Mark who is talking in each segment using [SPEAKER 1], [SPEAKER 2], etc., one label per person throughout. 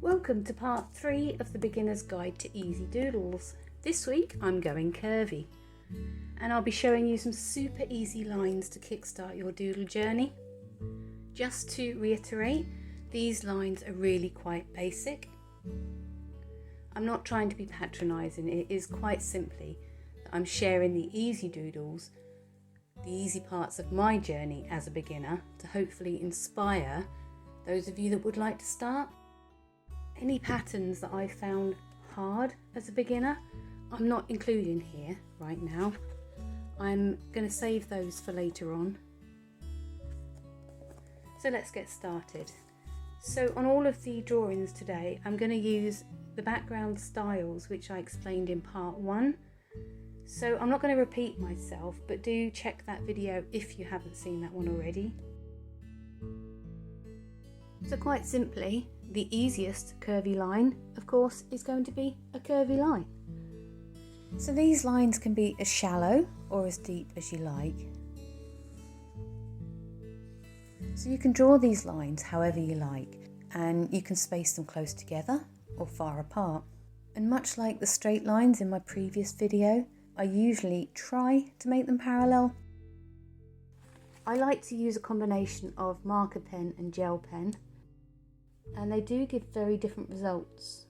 [SPEAKER 1] Welcome to part 3 of the Beginner's Guide to Easy Doodles. This week I'm going curvy and I'll be showing you some super easy lines to kickstart your doodle journey. Just to reiterate, these lines are really quite basic. I'm not trying to be patronising, it is quite simply that I'm sharing the easy doodles, the easy parts of my journey as a beginner, to hopefully inspire those of you that would like to start. Any patterns that I found hard as a beginner, I'm not including here right now. I'm going to save those for later on. So let's get started. So on all of the drawings today, I'm going to use the background styles which I explained in part 1. So I'm not going to repeat myself, but do check that video if you haven't seen that one already. So quite simply, the easiest curvy line, of course, is going to be a curvy line. So these lines can be as shallow or as deep as you like. So you can draw these lines however you like, and you can space them close together or far apart. And much like the straight lines in my previous video, I usually try to make them parallel. I like to use a combination of marker pen and gel pen, and they do give very different results.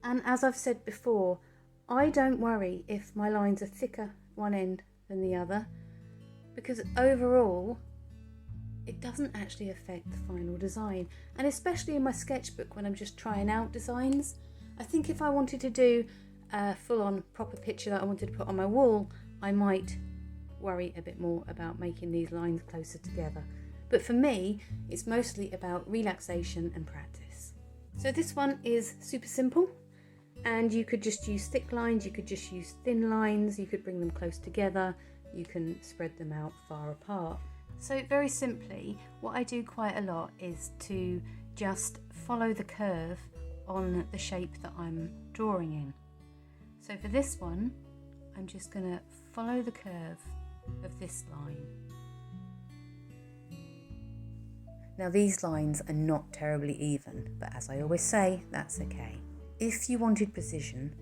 [SPEAKER 1] And as I've said before, I don't worry if my lines are thicker one end than the other, because overall it doesn't actually affect the final design. And especially in my sketchbook when I'm just trying out designs, I think if I wanted to do a full-on proper picture that I wanted to put on my wall, I might worry a bit more about making these lines closer together. But for me, it's mostly about relaxation and practice. So this one is super simple, and you could just use thick lines, you could just use thin lines, you could bring them close together, you can spread them out far apart. So very simply, what I do quite a lot is to just follow the curve on the shape that I'm drawing in. So for this one, I'm just going to follow the curve of this line. Now these lines are not terribly even, but as I always say, that's okay. If you wanted precision,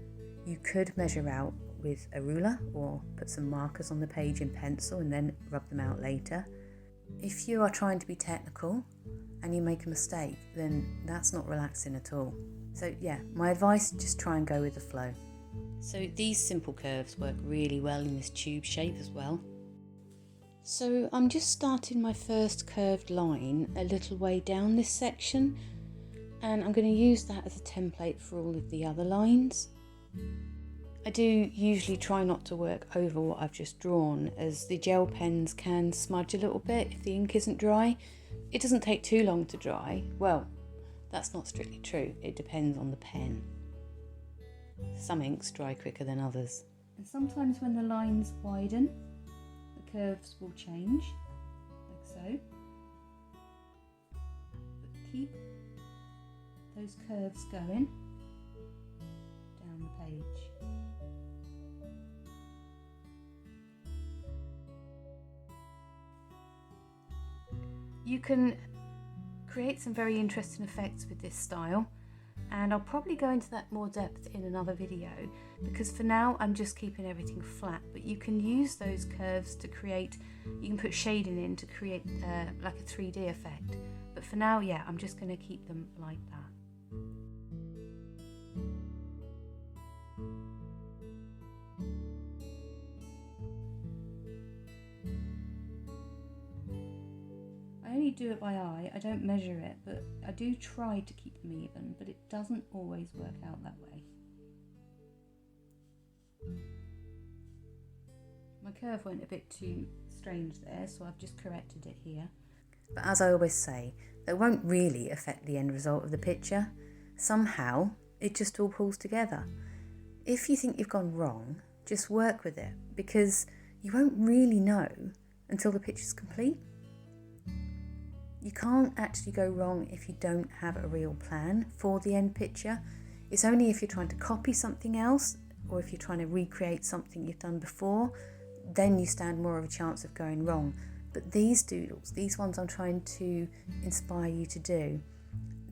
[SPEAKER 1] you could measure out with a ruler or put some markers on the page in pencil and then rub them out later. If you are trying to be technical and you make a mistake, then that's not relaxing at all. So yeah, my advice is just try and go with the flow. So these simple curves work really well in this tube shape as well. So I'm just starting my first curved line a little way down this section, and I'm going to use that as a template for all of the other lines. I do usually try not to work over what I've just drawn, as the gel pens can smudge a little bit if the ink isn't dry. It doesn't take too long to dry. Well, that's not strictly true, it depends on the pen. Some inks dry quicker than others. And sometimes when the lines widen, the curves will change, like so. But keep those curves going down the page. You can create some very interesting effects with this style, and I'll probably go into that more depth in another video, because for now I'm just keeping everything flat, but you can use those curves to create, you can put shading in to create like a 3D effect, but for now, yeah, I'm just going to keep them like that. I only do it by eye, I don't measure it, but I do try to keep them even, but it doesn't always work out that way. My curve went a bit too strange there, so I've just corrected it here. But as I always say, that won't really affect the end result of the picture. Somehow, it just all pulls together. If you think you've gone wrong, just work with it, because you won't really know until the picture's complete. You can't actually go wrong if you don't have a real plan for the end picture. It's only if you're trying to copy something else, or if you're trying to recreate something you've done before, then you stand more of a chance of going wrong. But these doodles, these ones I'm trying to inspire you to do,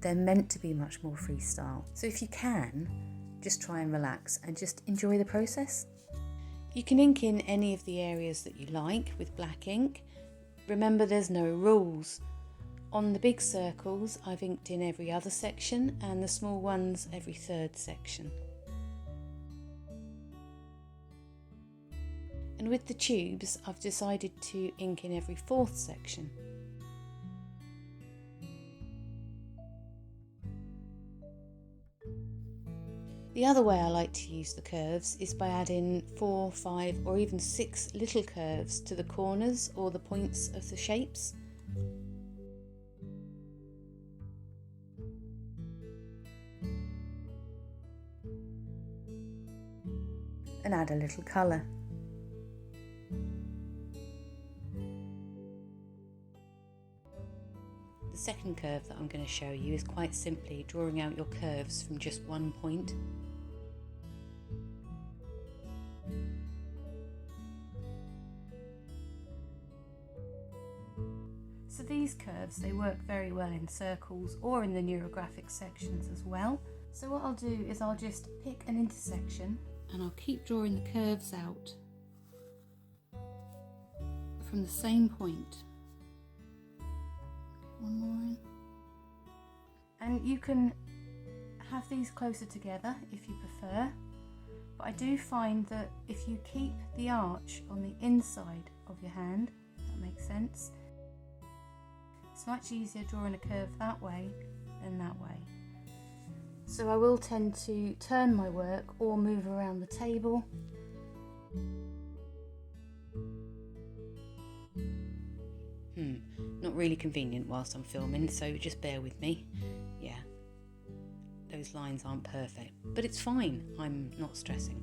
[SPEAKER 1] they're meant to be much more freestyle. So if you can, just try and relax and just enjoy the process. You can ink in any of the areas that you like with black ink. Remember, there's no rules. On the big circles, I've inked in every other section, and the small ones every third section. And with the tubes, I've decided to ink in every fourth section. The other way I like to use the curves is by adding 4, 5 or even 6 little curves to the corners or the points of the shapes. And add a little colour. The second curve that I'm going to show you is quite simply drawing out your curves from just one point. So these curves, they work very well in circles or in the neurographic sections as well. So what I'll do is I'll just pick an intersection and I'll keep drawing the curves out from the same point. One more in. And you can have these closer together if you prefer, but I do find that if you keep the arch on the inside of your hand, if that makes sense, it's much easier drawing a curve that way than that way. So I will tend to turn my work or move around the table. Not really convenient whilst I'm filming, so just bear with me. Yeah, those lines aren't perfect, but it's fine, I'm not stressing.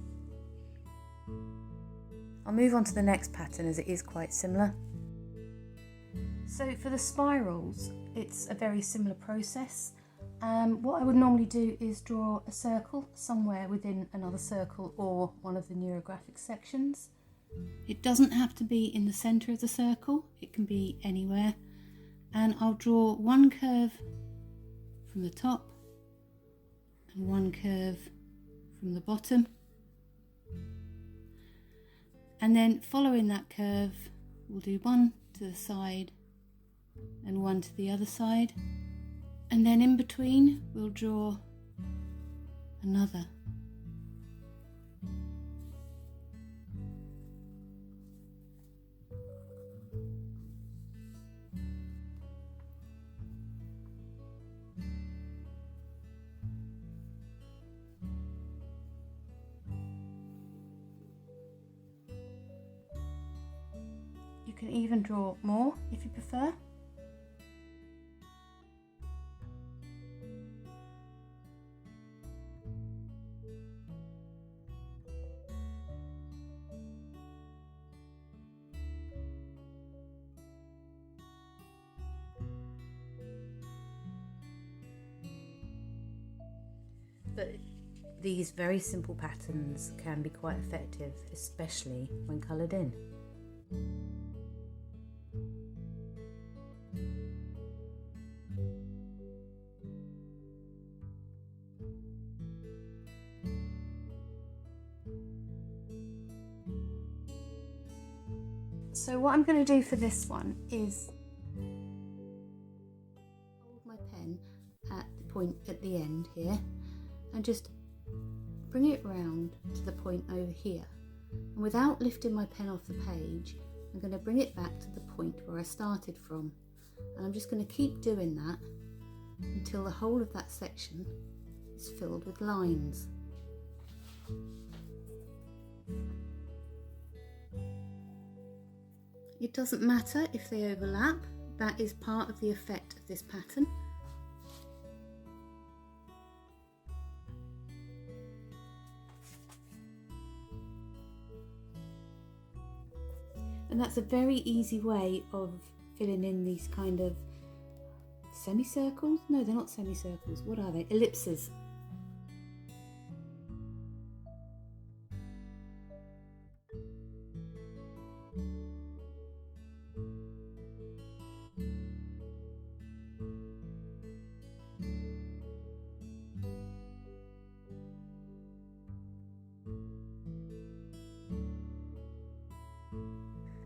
[SPEAKER 1] I'll move on to the next pattern as it is quite similar. So for the spirals, it's a very similar process. What I would normally do is draw a circle somewhere within another circle or one of the neurographic sections. It doesn't have to be in the centre of the circle, it can be anywhere. And I'll draw one curve from the top and one curve from the bottom. And then following that curve, we'll do one to the side and one to the other side. And then in between, we'll draw another. You can even draw more if you prefer. But these very simple patterns can be quite effective, especially when coloured in. So what I'm going to do for this one is hold my pen at the point at the end here and just bring it round to the point over here. And without lifting my pen off the page, I'm going to bring it back to the point where I started from. And I'm just going to keep doing that until the whole of that section is filled with lines. It doesn't matter if they overlap, that is part of the effect of this pattern. And that's a very easy way of filling in these kind of semicircles. No, they're not semicircles. What are they? Ellipses.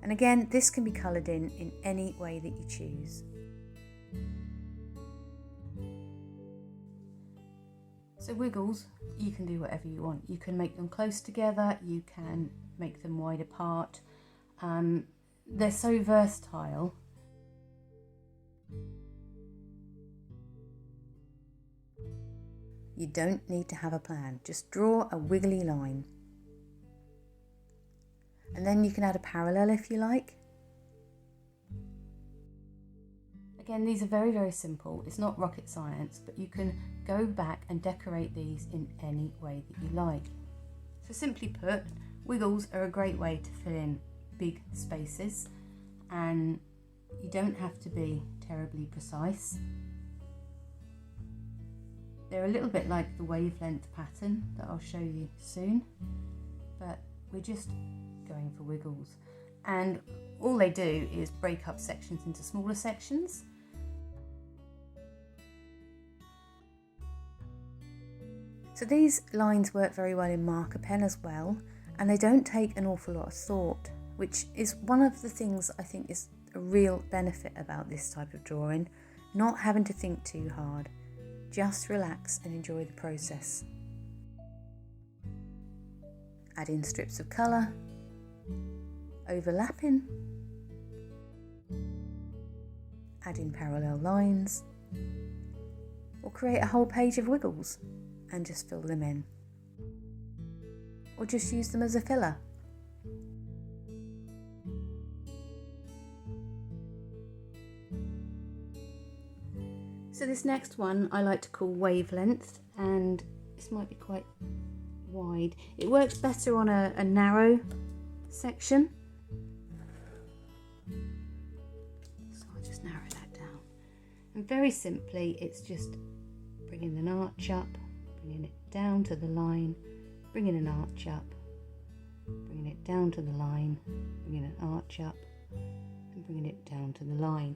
[SPEAKER 1] And again, this can be coloured in any way that you choose. So wiggles, you can do whatever you want. You can make them close together, you can make them wide apart. They're so versatile. You don't need to have a plan, just draw a wiggly line. And then you can add a parallel if you like. Again, these are very, very simple. It's not rocket science, but you can go back and decorate these in any way that you like. So simply put, wiggles are a great way to fill in big spaces, and you don't have to be terribly precise. They're a little bit like the wavelength pattern that I'll show you soon, but we're just going for wiggles. And all they do is break up sections into smaller sections. So these lines work very well in marker pen as well, and they don't take an awful lot of thought, which is one of the things I think is a real benefit about this type of drawing, not having to think too hard. Just relax and enjoy the process. Add in strips of colour, overlapping, add in parallel lines, or create a whole page of wiggles and just fill them in. Or just use them as a filler. So this next one I like to call Wavelength, and this might be quite wide. It works better on a narrow section. So I'll just narrow that down. And very simply, it's just bringing an arch up, bringing it down to the line, bringing an arch up, bringing it down to the line, bringing an arch up, and bringing it down to the line.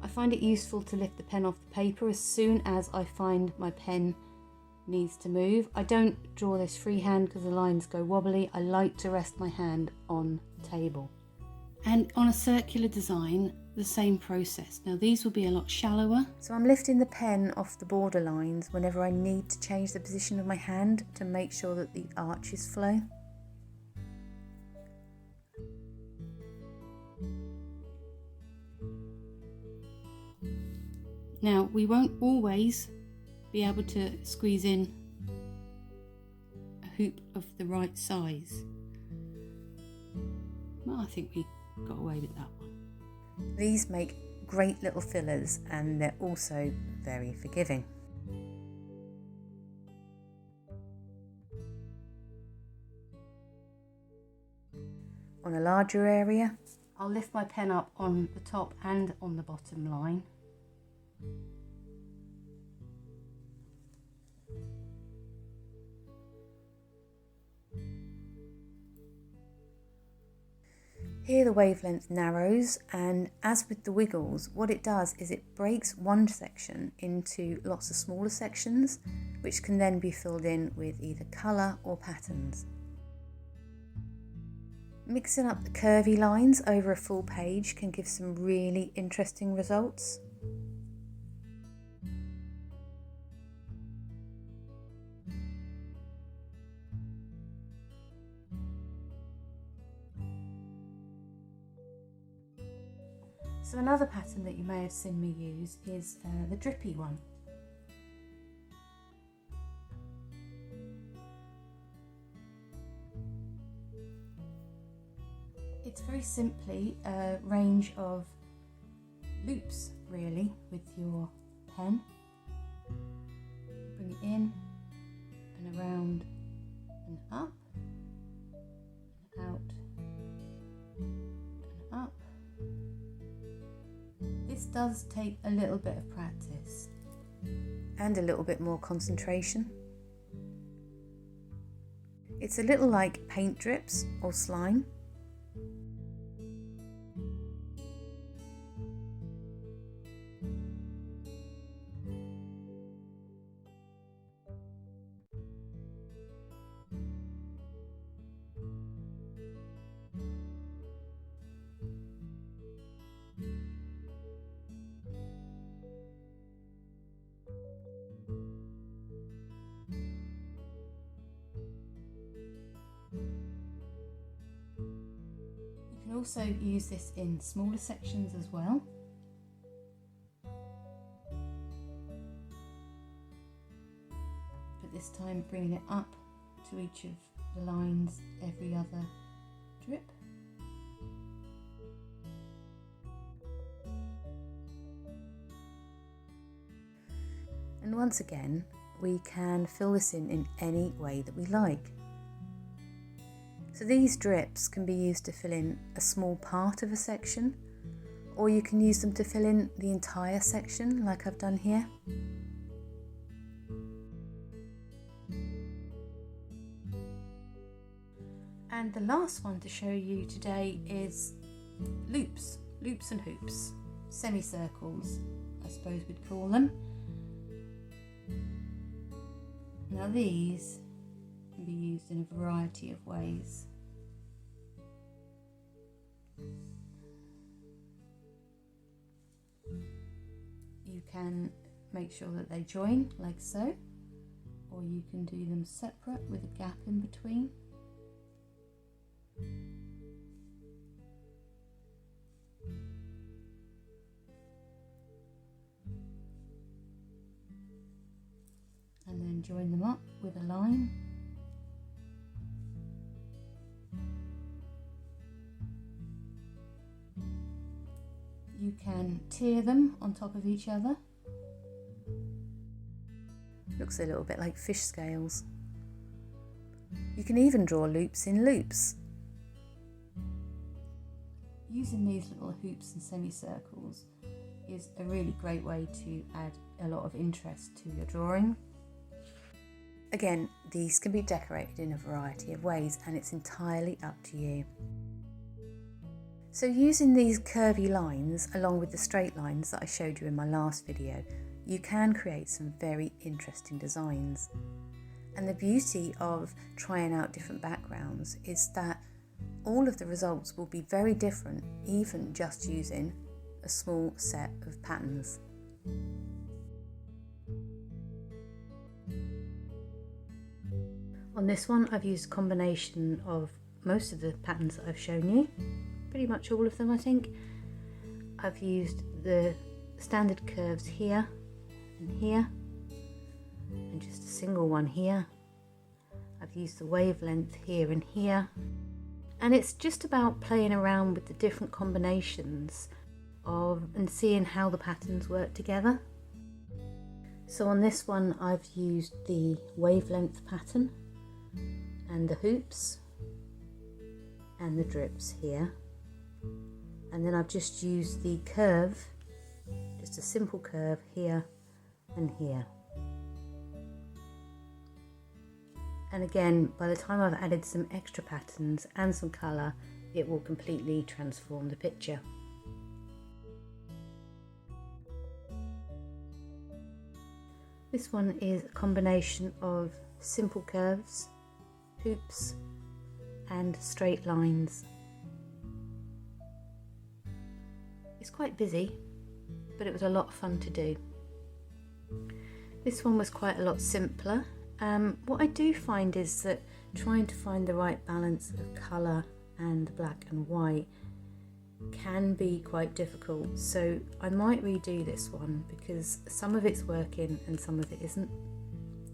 [SPEAKER 1] I find it useful to lift the pen off the paper as soon as I find my pen needs to move. I don't draw this freehand because the lines go wobbly. I like to rest my hand on the table. And on a circular design, the same process. Now these will be a lot shallower. So I'm lifting the pen off the border lines whenever I need to change the position of my hand to make sure that the arches flow. Now, we won't always be able to squeeze in a hoop of the right size. Well, I think we got away with that one. These make great little fillers, and they're also very forgiving. On a larger area, I'll lift my pen up on the top and on the bottom line. Here the wavelength narrows, and as with the wiggles, what it does is it breaks one section into lots of smaller sections, which can then be filled in with either colour or patterns. Mixing up the curvy lines over a full page can give some really interesting results. So another pattern that you may have seen me use is the Drippy one. It's very simply a range of loops, really, with your pen. Bring it in and around and up and out and up. This does take a little bit of practice and a little bit more concentration. It's a little like paint drips or slime. also use this in smaller sections as well. But this time bringing it up to each of the lines every other drip. And once again, we can fill this in any way that we like. So these drips can be used to fill in a small part of a section, or you can use them to fill in the entire section like I've done here. And the last one to show you today is loops and hoops, semicircles, I suppose we'd call them. Now these can be used in a variety of ways. You can make sure that they join like so, or you can do them separate with a gap in between. And then join them up with a line. You can tier them on top of each other. Looks a little bit like fish scales. You can even draw loops in loops. Using these little hoops and semicircles is a really great way to add a lot of interest to your drawing. Again, these can be decorated in a variety of ways and it's entirely up to you. So using these curvy lines along with the straight lines that I showed you in my last video, you can create some very interesting designs. And the beauty of trying out different backgrounds is that all of the results will be very different, even just using a small set of patterns. On this one, I've used a combination of most of the patterns that I've shown you, pretty much all of them I think. I've used the standard curves here and here, and just a single one here. I've used the wavelength here and here, and it's just about playing around with the different combinations of and seeing how the patterns work together. So on this one I've used the wavelength pattern and the hoops and the drips here, and then I've just used the curve, just a simple curve here and here. And again, by the time I've added some extra patterns and some colour, it will completely transform the picture. This one is a combination of simple curves, hoops and straight lines. It's quite busy, but it was a lot of fun to do. This one was quite a lot simpler. What I do find is that trying to find the right balance of colour and black and white can be quite difficult, so I might redo this one because some of it's working and some of it isn't,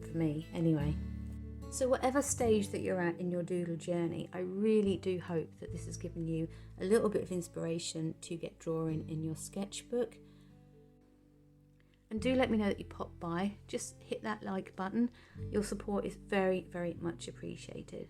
[SPEAKER 1] for me anyway. So whatever stage that you're at in your doodle journey, I really do hope that this has given you a little bit of inspiration to get drawing in your sketchbook. And do let me know that you popped by. Just hit that like button. Your support is very, very much appreciated.